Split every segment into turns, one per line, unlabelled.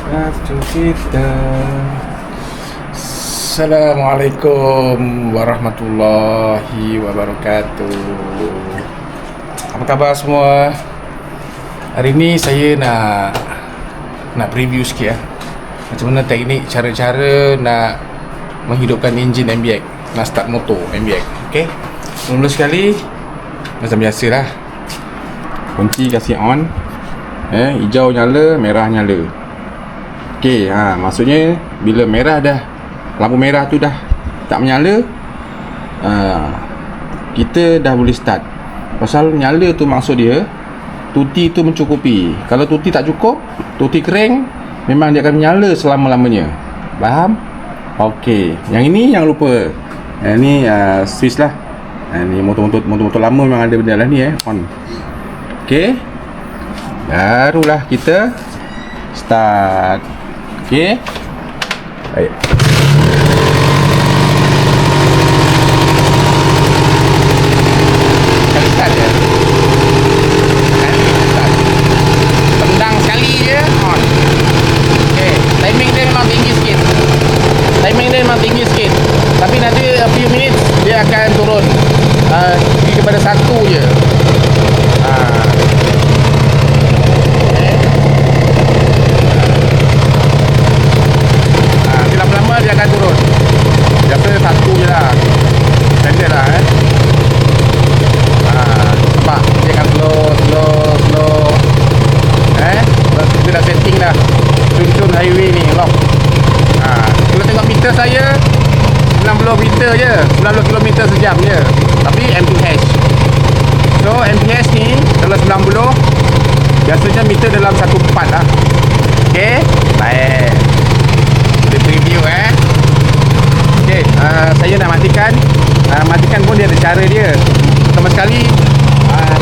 Waktu kita. Assalamualaikum warahmatullahi wabarakatuh. Apa khabar semua? Hari ni saya nak preview sikit macam mana teknik cara-cara nak menghidupkan enjin MBX, nak start motor MBX. Okey. Mula sekali macam biasalah. Kunci kasih on. Hijau nyala, merah nyala. Okey, maksudnya bila merah dah, lampu merah tu dah tak menyala, kita dah boleh start. Pasal nyala tu maksud dia tuti tu mencukupi. Kalau tuti tak cukup, tuti kering, memang dia akan menyala selama-lamanya. Faham? Okey, yang ini jangan lupa. Ni switch lah. Ni motor-motor lama memang ada benda lah ni on. Okey. Barulah kita start. Okey. Baik. Kali start je. Tendang sekali je on. Okey, timing dia memang tinggi sikit. Tapi nanti a few minutes dia akan turun kepada satu je. Lama-lama dia akan turun. Biasa satu je lah, standard lah. Nampak dia akan slow. Kita dah setting dah. Cun-cun highway ni lock. Kalau tengok meter saya 90 meter je, 90 km sejam je. Tapi MPH. So MPH ni kalau 90, biasanya meter dalam 1/4 lah. Okay, baik. Kita preview Okay, saya nak matikan. Matikan pun dia ada cara dia. Pertama sekali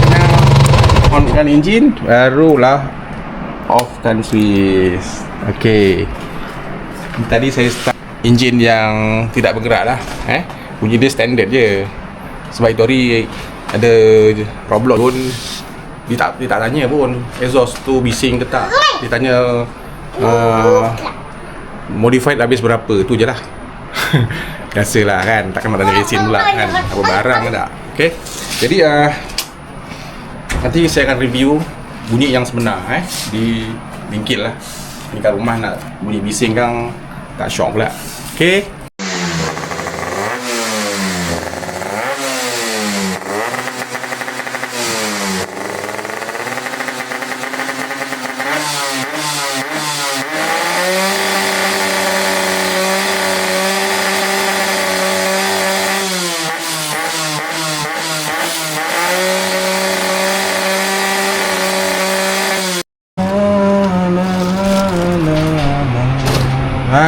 kena onkan enjin, barulah offkan switch. Okay, tadi saya start enjin yang tidak bergerak lah. Bunyi dia standard je. Sebab itu hari ada problem pun dia tak tanya pun exhaust tu bising ke tak. Dia tanya modified habis berapa, tu je lah. Biasalah kan, takkan nak tanya resin pula kan, apa barang ke tak. Okay, jadi nanti saya akan review bunyi yang sebenar di bengkel lah. Ni kat rumah nak bunyi bising kan tak shock pula. Okay.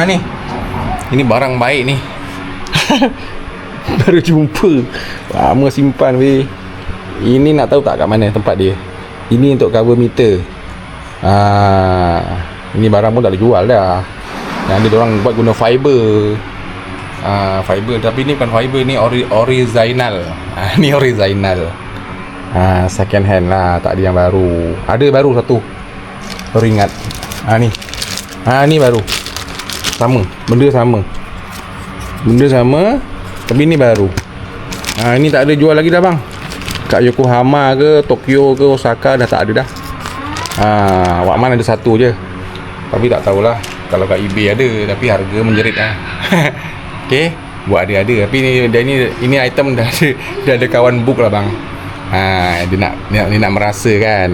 Ni ini barang baik ni. Baru jumpa, lama simpan weh. Ini nak tahu tak kat mana tempat dia? Ini untuk cover meter. Ini barang pun tak boleh jual dah. Yang ada orang buat guna fiber. Fiber, tapi ni bukan fiber, ni original. Ni original. Second hand lah, tak ada yang baru. Ada baru satu, baru ingat. Ni ni baru. Benda sama, tapi ni baru. Ini tak ada jual lagi dah bang. Kat Yokohama ke, Tokyo ke, Osaka dah tak ada dah. Wakman ada satu je, tapi tak tahulah. Kalau kat eBay ada, tapi harga menjerit lah. Okay, buat ada. Tapi ini item dah ada kawan book lah bang. Dia nak merasa kan,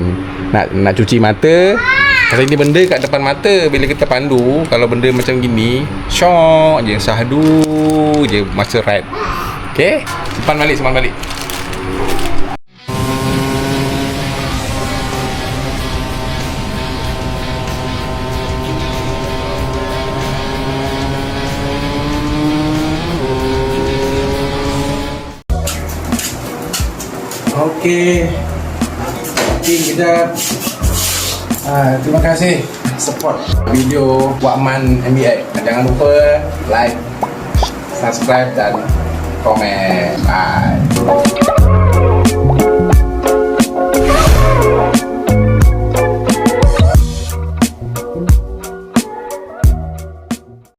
nak cuci mata. Kalau ini benda kat depan mata, bila kita pandu, kalau benda macam gini, syok je, sahdu je masa ride. Okay, simpan balik. Okay, kejap. Terima kasih support video Wakman MBX. Jangan lupa like, subscribe dan komen. Bye.